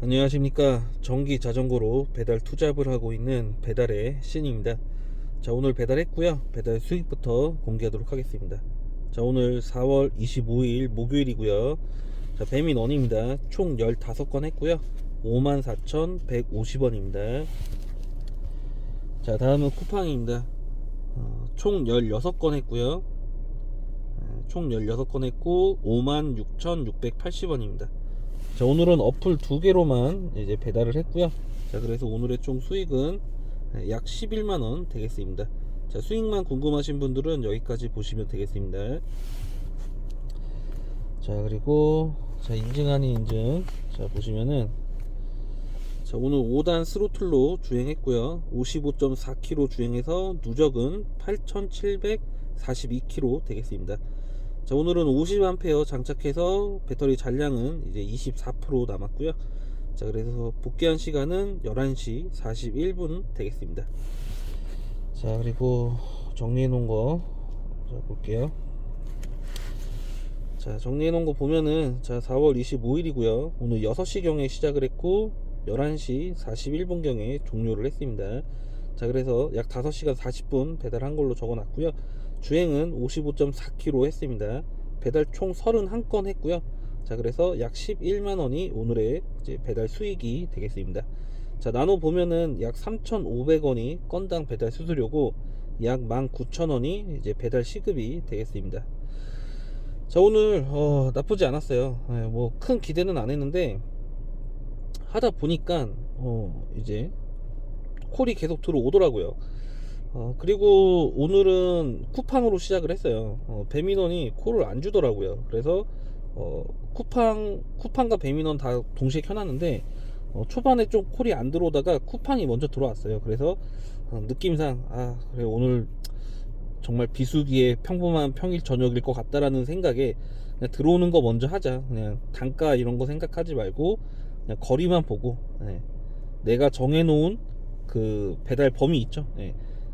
안녕하십니까. 전기 자전거로 배달 투잡을 하고 있는 배달의 신입니다. 자, 오늘 배달했고요. 배달 수익부터 공개하도록 하겠습니다. 자, 오늘 4월 25일 목요일이고요. 자, 배민원입니다. 총 15건 했고요. 54,150원입니다. 자, 다음은 쿠팡입니다. 총 16건 했고요. 총 16건 했고 56,680원입니다. 자, 오늘은 어플 2개로만 이제 배달을 했고요. 자, 그래서 오늘의 총 수익은 약 11만원 되겠습니다. 자, 수익만 궁금하신 분들은 여기까지 보시면 되겠습니다. 자, 그리고 자, 인증 아닌 인증. 자, 보시면은 자, 오늘 5단 스로틀로 주행했고요. 55.4km 주행해서 누적은 8,742km 되겠습니다. 자, 오늘은 50A 장착해서 배터리 잔량은 이제 24% 남았고요. 자, 그래서 복귀한 시간은 11시 41분 되겠습니다. 자, 그리고 정리해 놓은 거 자, 볼게요. 자, 정리해 놓은 거 보면은 자, 4월 25일이고요. 오늘 6시경에 시작을 했고 11시 41분경에 종료를 했습니다. 자, 그래서 약 5시간 40분 배달한 걸로 적어 놨고요. 주행은 55.4km 했습니다. 배달 총 31건 했고요. 자, 그래서 약 11만원이 오늘의 이제 배달 수익이 되겠습니다. 자, 나눠 보면은 약 3,500원이 건당 배달 수수료고 약 19,000원이 이제 배달 시급이 되겠습니다. 자, 오늘 나쁘지 않았어요. 뭐 큰 기대는 안 했는데 하다 보니까 이제 콜이 계속 들어오더라고요. 그리고 오늘은 쿠팡으로 시작을 했어요. 배민원이 콜을 안 주더라고요. 그래서 쿠팡과 배민원 다 동시에 켜놨는데 초반에 좀 콜이 안 들어오다가 쿠팡이 먼저 들어왔어요. 그래서 느낌상 그래, 오늘 정말 비수기의 평범한 평일 저녁일 것 같다라는 생각에 그냥 들어오는 거 먼저 하자. 그냥 단가 이런 거 생각하지 말고 그냥 거리만 보고 내가 정해놓은 그 배달 범위 있죠.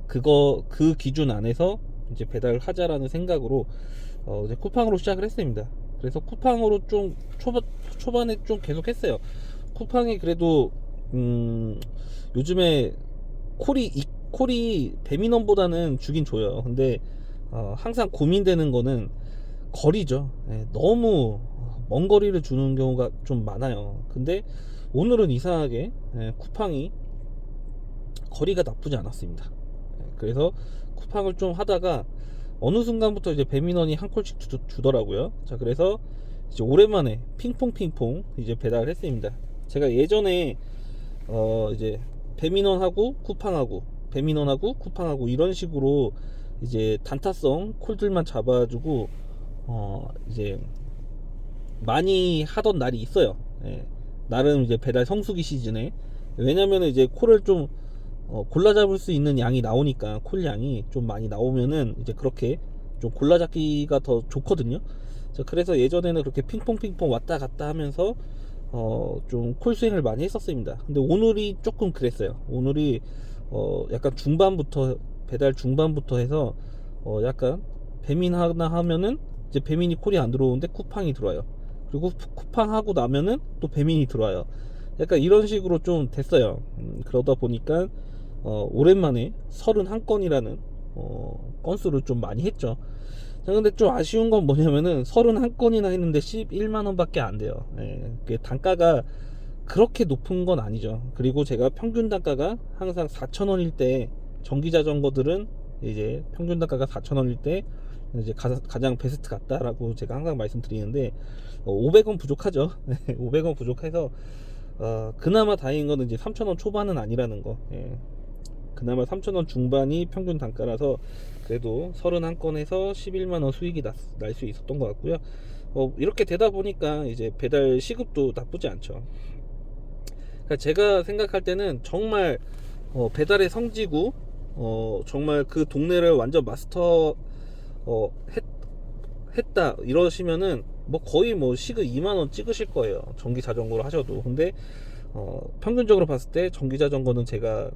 그 기준 안에서 이제 배달을 하자라는 생각으로 이제 쿠팡으로 시작을 했습니다. 그래서 쿠팡으로 좀 초반에 좀 계속 했어요. 쿠팡이 그래도 요즘에 콜이 배민원보다는 주긴 줘요. 근데 항상 고민되는 거는 거리죠. 너무 먼 거리를 주는 경우가 좀 많아요. 근데 오늘은 이상하게 쿠팡이 거리가 나쁘지 않았습니다. 그래서 쿠팡을 좀 하다가 어느 순간부터 이제 배민원이 한 콜씩 주더라고요. 자, 그래서 이제 오랜만에 핑퐁 이제 배달을 했습니다. 제가 예전에 이제 배민원하고 쿠팡하고 이런 식으로 이제 단타성 콜들만 잡아주고 이제 많이 하던 날이 있어요. 나름 이제 배달 성수기 시즌에. 왜냐면 이제 콜을 좀 골라 잡을 수 있는 양이 나오니까, 콜 양이 좀 많이 나오면은 이제 그렇게 좀 골라 잡기가 더 좋거든요. 자, 그래서 예전에는 그렇게 핑퐁 왔다 갔다 하면서 좀 콜 수행을 많이 했었습니다. 근데 오늘이 조금 그랬어요. 오늘이 약간 배달 중반부터 해서 약간 배민 하나 하면은 이제 배민이 콜이 안 들어오는데 쿠팡이 들어와요. 그리고 쿠팡 하고 나면은 또 배민이 들어와요. 약간 이런 식으로 좀 됐어요. 그러다 보니까 오랜만에 31건이라는 건수를 좀 많이 했죠. 자, 근데 좀 아쉬운 건 뭐냐면은 31건이나 했는데 11만원 밖에 안 돼요. 단가가 그렇게 높은 건 아니죠. 그리고 제가 평균 단가가 항상 4,000원일 때, 전기 자전거들은 이제 평균 단가가 4,000원일 때 이제 가장 베스트 같다라고 제가 항상 말씀드리는데 500원 부족하죠. 500원 부족해서 그나마 다행인 거는 이제 3,000원 초반은 아니라는 거. 그나마 3,000원 중반이 평균 단가라서 그래도 31건에서 11만원 수익이 날 수 있었던 것 같고요. 이렇게 되다 보니까 이제 배달 시급도 나쁘지 않죠. 그러니까 제가 생각할 때는 정말 배달의 성지고 정말 그 동네를 완전 마스터 했다 이러시면은 뭐 거의 뭐 시급 2만원 찍으실 거예요. 전기 자전거로 하셔도. 근데 평균적으로 봤을 때 전기 자전거는 제가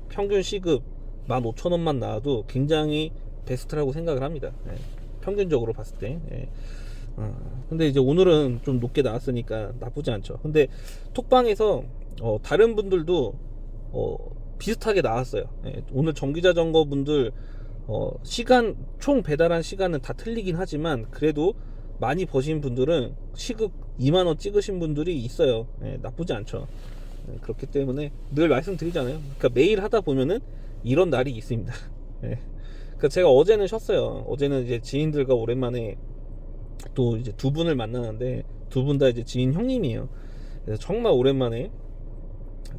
평균 시급 15,000원만 나와도 굉장히 베스트라고 생각을 합니다. 평균적으로 봤을 때. 근데 이제 오늘은 좀 높게 나왔으니까 나쁘지 않죠. 근데 톡방에서 다른 분들도 비슷하게 나왔어요. 예, 오늘 전기자전거 분들 시간 총 배달한 시간은 다 틀리긴 하지만 그래도 많이 버신 분들은 시급 2만원 찍으신 분들이 있어요. 예, 나쁘지 않죠. 예, 그렇기 때문에 늘 말씀드리잖아요. 그러니까 매일 하다 보면은 이런 날이 있습니다. 예. 그러니까 제가 어제는 쉬었어요. 어제는 이제 지인들과 오랜만에 또 이제 두 분을 만나는데 두 분 다 이제 지인 형님이에요. 그래서 정말 오랜만에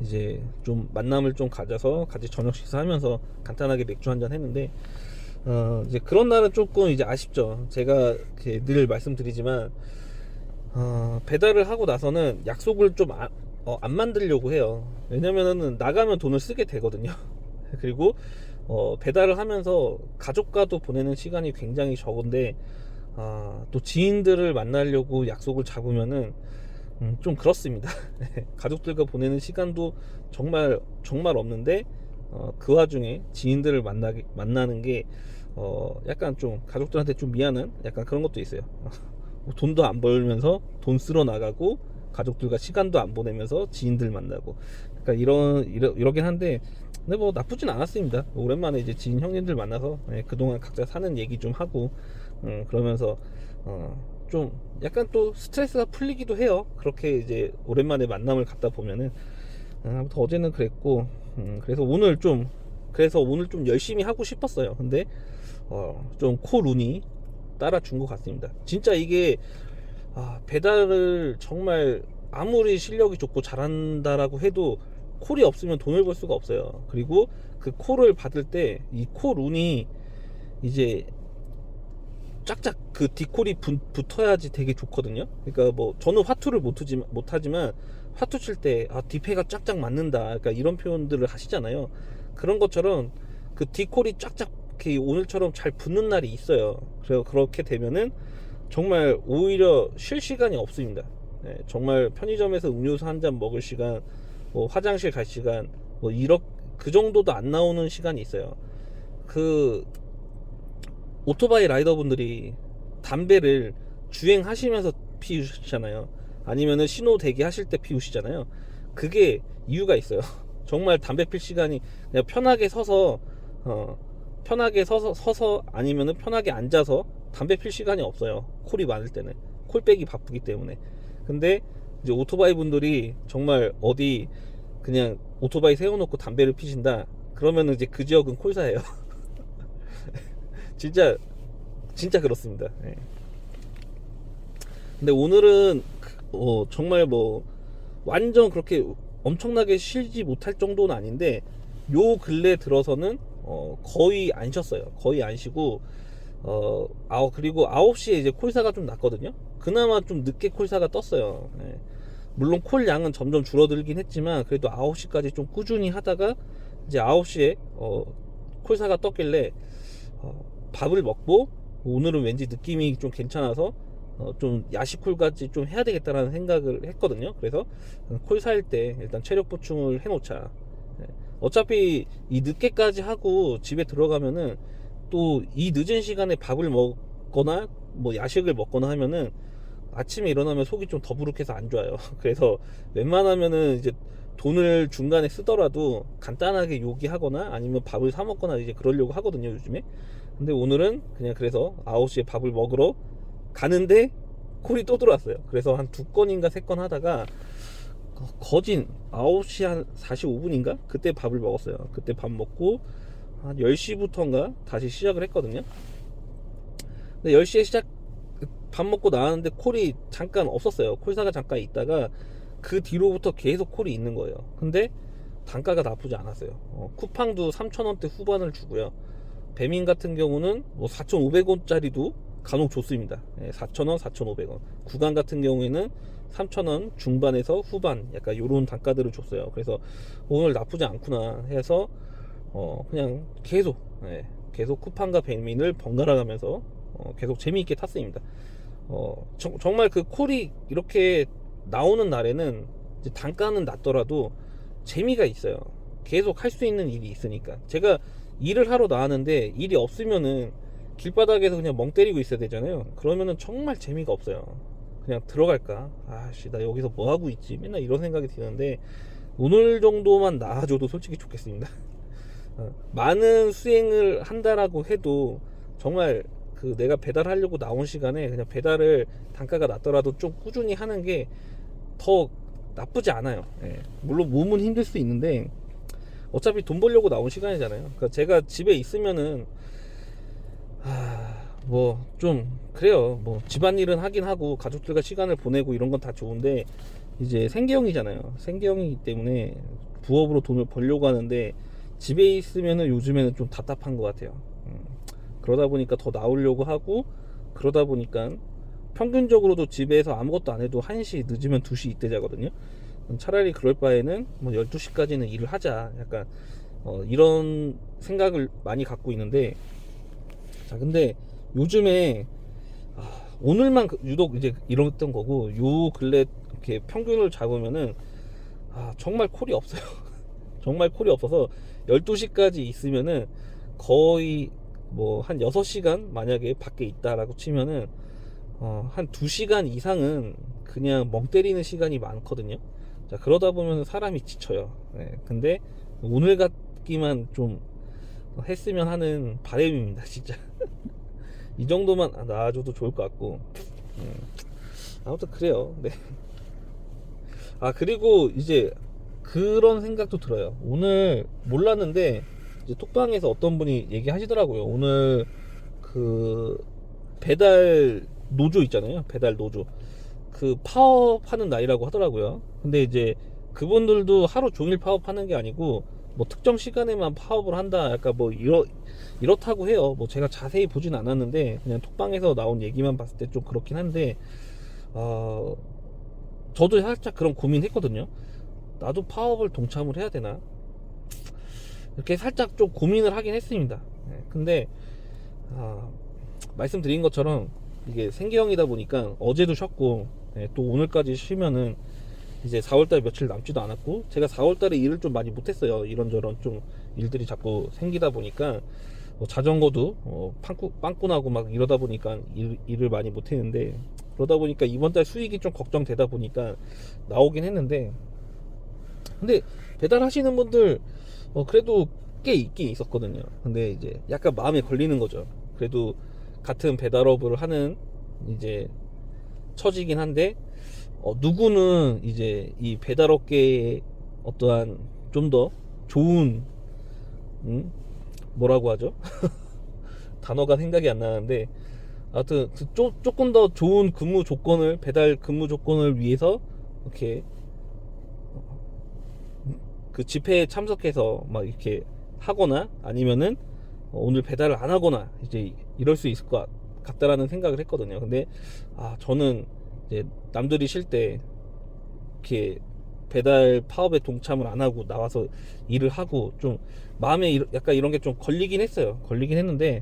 이제 좀 만남을 좀 가져서 같이 저녁 식사하면서 간단하게 맥주 한잔 했는데 이제 그런 날은 조금 이제 아쉽죠. 제가 이렇게 늘 말씀드리지만 배달을 하고 나서는 약속을 좀 안 만들려고 해요. 왜냐면은 나가면 돈을 쓰게 되거든요. 그리고 배달을 하면서 가족과도 보내는 시간이 굉장히 적은데 또 지인들을 만나려고 약속을 잡으면은 좀 그렇습니다. 가족들과 보내는 시간도 정말 없는데 그 와중에 지인들을 만나는 게 약간 좀 가족들한테 좀 미안한 약간 그런 것도 있어요. 돈도 안 벌면서 돈 쓰러 나가고 가족들과 시간도 안 보내면서 지인들 만나고 그러니까 이러긴 한데 근데 뭐 나쁘진 않았습니다. 오랜만에 이제 지인 형님들 만나서 그동안 각자 사는 얘기 좀 하고 그러면서 좀 약간 또 스트레스가 풀리기도 해요. 그렇게 이제 오랜만에 만남을 갖다 보면은 아무튼 어제는 그랬고 그래서 오늘 좀 열심히 하고 싶었어요. 근데 좀 코룬이 따라준 것 같습니다. 진짜 이게 배달을 정말 아무리 실력이 좋고 잘한다라고 해도 콜이 없으면 돈을 벌 수가 없어요. 그리고 그 콜을 받을 때 이 콜운이 이제 짝짝 그 디콜이 붙어야지 되게 좋거든요. 그러니까 뭐 저는 화투를 못하지만 화투 칠 때 디페가 짝짝 맞는다. 그러니까 이런 표현들을 하시잖아요. 그런 것처럼 그 디콜이 짝짝 이렇게 오늘처럼 잘 붙는 날이 있어요. 그래서 그렇게 되면은 정말 오히려 쉴 시간이 없습니다. 네, 정말 편의점에서 음료수 한 잔 먹을 시간, 뭐 화장실 갈 시간, 뭐 그 정도도 안 나오는 시간이 있어요. 그 오토바이 라이더분들이 담배를 주행하시면서 피우시잖아요. 아니면은 신호 대기하실 때 피우시잖아요. 그게 이유가 있어요. 정말 담배 필 시간이 그냥 편하게 서서 아니면은 편하게 앉아서 담배 필 시간이 없어요. 콜이 많을 때는 콜 빼기 바쁘기 때문에. 근데 이제 오토바이 분들이 정말 어디 그냥 오토바이 세워놓고 담배를 피신다 그러면은 이제 그 지역은 콜사예요. 진짜 그렇습니다. 네. 근데 오늘은 정말 뭐 완전 그렇게 엄청나게 쉬지 못할 정도는 아닌데 요 근래 들어서는 거의 안 쉬었어요. 거의 안 쉬고 그리고 9시에 이제 콜사가 좀 났거든요. 그나마 좀 늦게 콜사가 떴어요. 네. 물론 콜 양은 점점 줄어들긴 했지만 그래도 9시까지 좀 꾸준히 하다가 이제 9시에 콜사가 떴길래 밥을 먹고 오늘은 왠지 느낌이 좀 괜찮아서 좀 야식콜같이 좀 해야 되겠다라는 생각을 했거든요. 그래서 콜 사일 때 일단 체력 보충을 해놓자. 어차피 이 늦게까지 하고 집에 들어가면은 또 이 늦은 시간에 밥을 먹거나 뭐 야식을 먹거나 하면은 아침에 일어나면 속이 좀 더부룩해서 안 좋아요. 그래서 웬만하면은 이제 돈을 중간에 쓰더라도 간단하게 요기하거나 아니면 밥을 사 먹거나 이제 그러려고 하거든요, 요즘에. 근데 오늘은 그냥 그래서 9시에 밥을 먹으러 가는데 콜이 또 들어왔어요. 그래서 한 2건인가 3건 하다가 거진 9시 한 45분인가? 그때 밥을 먹었어요. 그때 밥 먹고 한 10시부터인가 다시 시작을 했거든요. 근데 10시에 밥 먹고 나왔는데 콜이 잠깐 없었어요. 콜사가 잠깐 있다가 그 뒤로부터 계속 콜이 있는 거예요. 근데 단가가 나쁘지 않았어요. 쿠팡도 3,000원대 후반을 주고요. 배민 같은 경우는 뭐 4,500원짜리도 간혹 좋습니다. 4,000원, 4,500원. 구간 같은 경우에는 3,000원 중반에서 후반 약간 요런 단가들을 줬어요. 그래서 오늘 나쁘지 않구나 해서 그냥 계속 쿠팡과 배민을 번갈아 가면서 계속 재미있게 탔습니다. 정말 그 콜이 이렇게 나오는 날에는 이제 단가는 낮더라도 재미가 있어요. 계속 할 수 있는 일이 있으니까. 제가 일을 하러 나왔는데 일이 없으면은 길바닥에서 그냥 멍 때리고 있어야 되잖아요. 그러면은 정말 재미가 없어요. 그냥 들어갈까? 아씨, 나 여기서 뭐 하고 있지? 맨날 이런 생각이 드는데 오늘 정도만 나와줘도 솔직히 좋겠습니다. 많은 수행을 한다라고 해도 정말 그 내가 배달하려고 나온 시간에 그냥 배달을 단가가 낮더라도 좀 꾸준히 하는 게 더 나쁘지 않아요. 예. 물론 몸은 힘들 수 있는데 어차피 돈 벌려고 나온 시간이잖아요. 그러니까 제가 집에 있으면은 뭐 좀 그래요. 뭐 집안일은 하긴 하고 가족들과 시간을 보내고 이런 건 다 좋은데 이제 생계형이잖아요. 생계형이기 때문에 부업으로 돈을 벌려고 하는데 집에 있으면은 요즘에는 좀 답답한 것 같아요. 그러다 보니까 더 나오려고 하고 그러다 보니까 평균적으로도 집에서 아무것도 안 해도 1시 늦으면 2시 이때 자거든요. 차라리 그럴 바에는 뭐 12시까지는 일을 하자, 약간 이런 생각을 많이 갖고 있는데, 자 근데 요즘에 오늘만 유독 이제 이랬던 거고, 요 근래 이렇게 평균을 잡으면은 정말 콜이 없어요. 정말 콜이 없어서 12시까지 있으면은 거의 뭐 한 6시간 만약에 밖에 있다라고 치면은 한 2시간 이상은 그냥 멍 때리는 시간이 많거든요. 자, 그러다 보면 사람이 지쳐요. 네, 근데 오늘 같기만 좀 했으면 하는 바람입니다, 진짜. 이 정도만 나와줘도 좋을 것 같고. 아무튼 그래요. 네. 그리고 이제 그런 생각도 들어요. 오늘 몰랐는데 이제 톡방에서 어떤 분이 얘기하시더라고요. 오늘 그 배달 노조 있잖아요. 배달 노조. 그 파업하는 날이라고 하더라고요. 근데 이제 그분들도 하루 종일 파업하는 게 아니고 뭐 특정 시간에만 파업을 한다. 약간 뭐 이렇다고 해요. 뭐 제가 자세히 보진 않았는데 그냥 톡방에서 나온 얘기만 봤을 때 좀 그렇긴 한데 저도 살짝 그런 고민했거든요. 나도 파업을 동참을 해야 되나? 이렇게 살짝 좀 고민을 하긴 했습니다. 근데 말씀드린 것처럼 이게 생계형이다 보니까 어제도 쉬었고 또 오늘까지 쉬면은 이제 4월달 며칠 남지도 않았고, 제가 4월달에 일을 좀 많이 못했어요. 이런저런 좀 일들이 자꾸 생기다 보니까 자전거도 빵꾸나고 막 이러다 보니까 일을 많이 못했는데, 그러다 보니까 이번달 수익이 좀 걱정되다 보니까 나오긴 했는데, 근데 배달하시는 분들 그래도 꽤 있긴 있었거든요. 근데 이제 약간 마음에 걸리는 거죠. 그래도 같은 배달업을 하는 이제 처지긴 한데 누구는 이제 이 배달업계의 어떠한 좀 더 좋은 뭐라고 하죠? 단어가 생각이 안 나는데, 하여튼 조금 더 좋은 근무 조건을, 배달 근무 조건을 위해서 이렇게 그 집회에 참석해서 막 이렇게 하거나 아니면은 오늘 배달을 안 하거나 이제 이럴 수 있을 것 같다라는 생각을 했거든요. 근데 저는 이제 남들이 쉴 때 이렇게 배달 파업에 동참을 안 하고 나와서 일을 하고 좀 마음에 약간 이런 게 좀 걸리긴 했어요. 걸리긴 했는데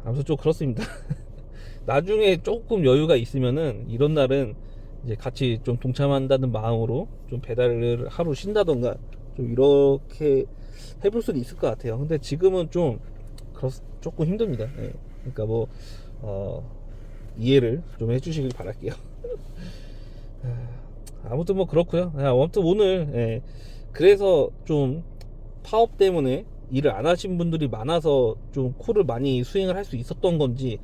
아무튼 좀 그렇습니다. 나중에 조금 여유가 있으면은 이런 날은 이제 같이 좀 동참한다는 마음으로 좀 배달을 하루 쉰다던가 좀 이렇게 해볼 수는 있을 것 같아요. 근데 지금은 좀 조금 힘듭니다. 네. 그러니까 뭐 이해를 좀 해주시길 바랄게요. 아무튼 뭐 그렇고요. 아무튼 오늘 그래서 좀 파업 때문에 일을 안 하신 분들이 많아서 좀 콜을 많이 수행을 할 수 있었던 건지,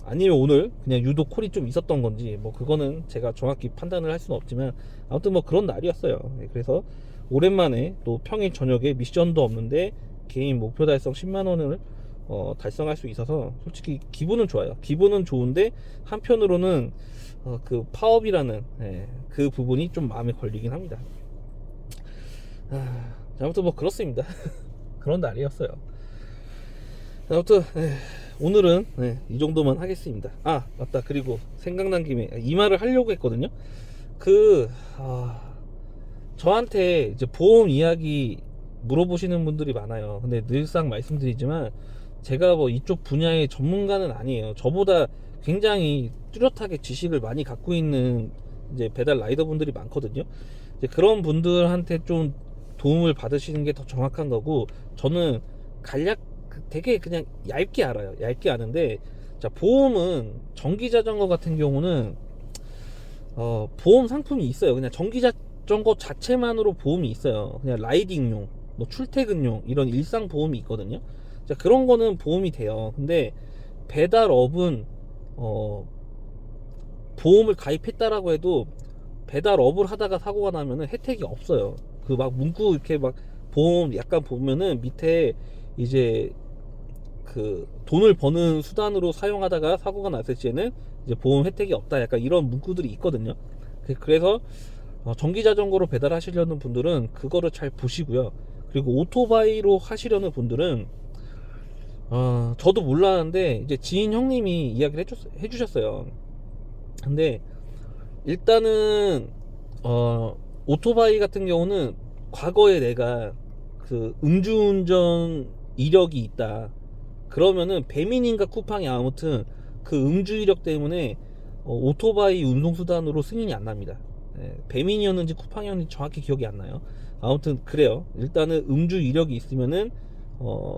아니면 오늘 그냥 유독 콜이 좀 있었던 건지, 뭐 그거는 제가 정확히 판단을 할 수는 없지만 아무튼 뭐 그런 날이었어요. 그래서 오랜만에 또 평일 저녁에 미션도 없는데 개인 목표 달성 10만원을 달성할 수 있어서 솔직히 기분은 좋아요. 기분은 좋은데 한편으로는 그 파업이라는 그 부분이 좀 마음에 걸리긴 합니다. 아무튼 뭐 그렇습니다. 그런 날이었어요. 아무튼 오늘은 이 정도만 하겠습니다. 맞다. 그리고 생각난 김에 이 말을 하려고 했거든요. 저한테 이제 보험 이야기 물어보시는 분들이 많아요. 근데 늘상 말씀드리지만 제가 뭐 이쪽 분야의 전문가는 아니에요. 저보다 굉장히 뚜렷하게 지식을 많이 갖고 있는 이제 배달 라이더 분들이 많거든요. 이제 그런 분들한테 좀 도움을 받으시는 게 더 정확한 거고, 저는 간략 되게 그냥 얇게 알아요. 얇게 아는데, 자, 보험은 전기자전거 같은 경우는 보험 상품이 있어요. 그냥 전기자전거 자체만으로 보험이 있어요. 그냥 라이딩용, 뭐 출퇴근용 이런 일상 보험이 있거든요. 자, 그런 거는 보험이 돼요. 근데 배달업은 보험을 가입했다라고 해도 배달업을 하다가 사고가 나면은 혜택이 없어요. 그 막 문구 이렇게 막 보험 약간 보면은 밑에 이제 그 돈을 버는 수단으로 사용하다가 사고가 났을 시에는 이제 보험 혜택이 없다, 약간 이런 문구들이 있거든요. 그래서 전기 자전거로 배달하시려는 분들은 그거를 잘 보시고요. 그리고 오토바이로 하시려는 분들은 저도 몰랐는데 이제 지인 형님이 이야기를 해주셨어요. 근데 일단은 오토바이 같은 경우는 과거에 내가 그 음주운전 이력이 있다 그러면은 배민인가 쿠팡이 아무튼 그 음주 이력 때문에 오토바이 운송수단으로 승인이 안 납니다. 배민이었는지 쿠팡이었는지 정확히 기억이 안 나요. 아무튼 그래요. 일단은 음주 이력이 있으면은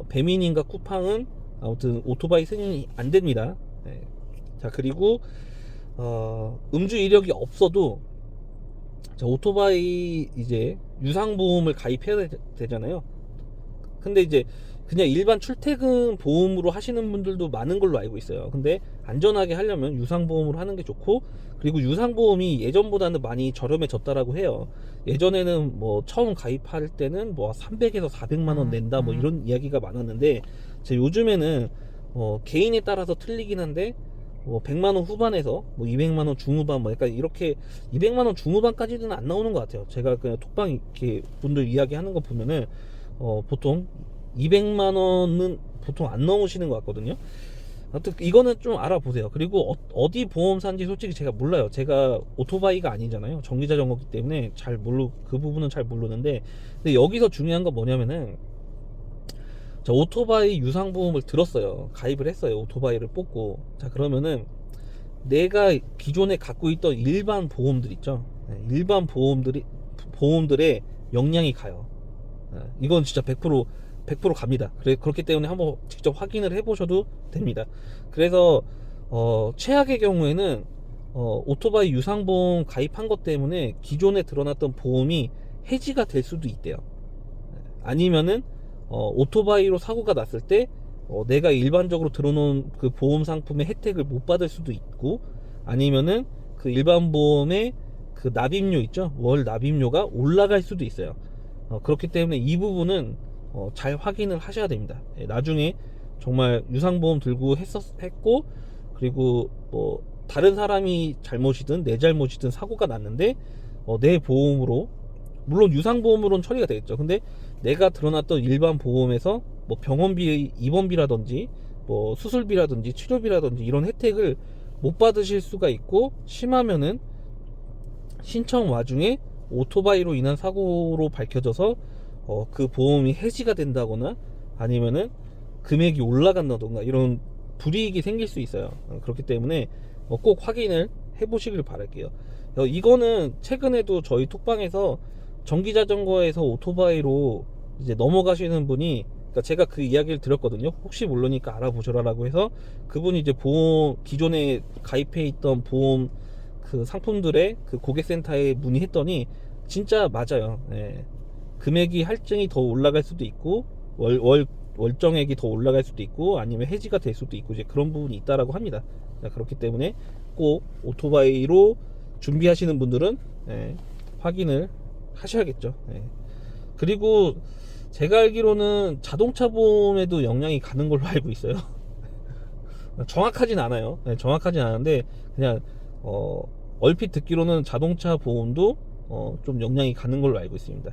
배민인가 쿠팡은 아무튼 오토바이 승인이 안 됩니다. 자, 그리고 음주 이력이 없어도 자, 오토바이 이제 유상보험을 가입해야 되잖아요. 근데 이제 그냥 일반 출퇴근 보험으로 하시는 분들도 많은 걸로 알고 있어요. 근데 안전하게 하려면 유상보험으로 하는 게 좋고, 그리고 유상보험이 예전보다는 많이 저렴해졌다라고 해요. 예전에는 뭐 처음 가입할 때는 뭐 300에서 400만 원 낸다 뭐 이런 이야기가 많았는데, 요즘에는 개인에 따라서 틀리긴 한데 100만 원 후반에서 뭐 200만 원 중후반 뭐 약간 이렇게 200만 원 중후반까지는 안 나오는 것 같아요. 제가 그냥 톡방 이렇게 분들 이야기하는 거 보면은 보통 200만 원은 보통 안 넘으시는 것 같거든요. 아무튼 이거는 좀 알아보세요. 그리고 어디 보험사인지 솔직히 제가 몰라요. 제가 오토바이가 아니잖아요. 전기자전거기 때문에 그 부분은 잘 모르는데, 근데 여기서 중요한 건 뭐냐면은 자, 오토바이 유상보험을 들었어요. 가입을 했어요. 오토바이를 뽑고. 자, 그러면은 내가 기존에 갖고 있던 일반 보험들 있죠. 일반 보험들의 역량이 가요. 이건 진짜 100% 갑니다. 그렇기 때문에 한번 직접 확인을 해보셔도 됩니다. 그래서 최악의 경우에는 오토바이 유상보험 가입한 것 때문에 기존에 드러났던 보험이 해지가 될 수도 있대요. 아니면은 오토바이로 사고가 났을 때 내가 일반적으로 들어놓은 그 보험 상품의 혜택을 못 받을 수도 있고, 아니면은 그 일반 보험의 그 납입료 있죠, 월 납입료가 올라갈 수도 있어요. 그렇기 때문에 이 부분은 잘 확인을 하셔야 됩니다. 나중에 정말 유상보험 들고 했고, 그리고 뭐 다른 사람이 잘못이든 내 잘못이든 사고가 났는데 내 보험으로, 물론 유상보험으로는 처리가 되겠죠. 근데 내가 들어놨던 일반 보험에서 뭐 병원비, 입원비라든지 뭐 수술비라든지 치료비라든지 이런 혜택을 못 받으실 수가 있고, 심하면은 신청 와중에 오토바이로 인한 사고로 밝혀져서 그 보험이 해지가 된다거나 아니면은 금액이 올라간다던가 이런 불이익이 생길 수 있어요. 그렇기 때문에 꼭 확인을 해보시길 바랄게요. 이거는 최근에도 저희 톡방에서 전기자전거에서 오토바이로 이제 넘어가시는 분이, 그러니까 제가 그 이야기를 드렸거든요. 혹시 모르니까 알아보셔라라고 해서 그분이 이제 보험, 기존에 가입해 있던 보험 그 상품들의 그 고객센터에 문의했더니 진짜 맞아요. 금액이 할증이 더 올라갈 수도 있고 월정액이 더 올라갈 수도 있고 아니면 해지가 될 수도 있고 이제 그런 부분이 있다라고 합니다. 그렇기 때문에 꼭 오토바이로 준비하시는 분들은 확인을 하셔야겠죠. 그리고 제가 알기로는 자동차 보험에도 영향이 가는 걸로 알고 있어요. 정확하진 않아요. 정확하진 않은데 그냥 얼핏 듣기로는 자동차 보험도 좀 영향이 가는 걸로 알고 있습니다.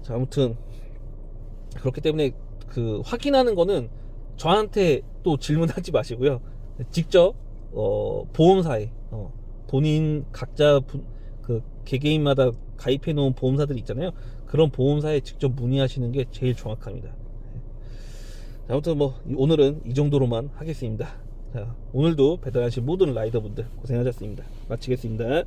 자, 아무튼 그렇기 때문에 그 확인하는 거는 저한테 또 질문하지 마시고요. 직접 보험사에 본인 각자 그 개개인마다 가입해 놓은 보험사들이 있잖아요. 그런 보험사에 직접 문의하시는 게 제일 정확합니다. 아무튼 뭐 오늘은 이 정도로만 하겠습니다. 자, 오늘도 배달하신 모든 라이더분들 고생하셨습니다. 마치겠습니다.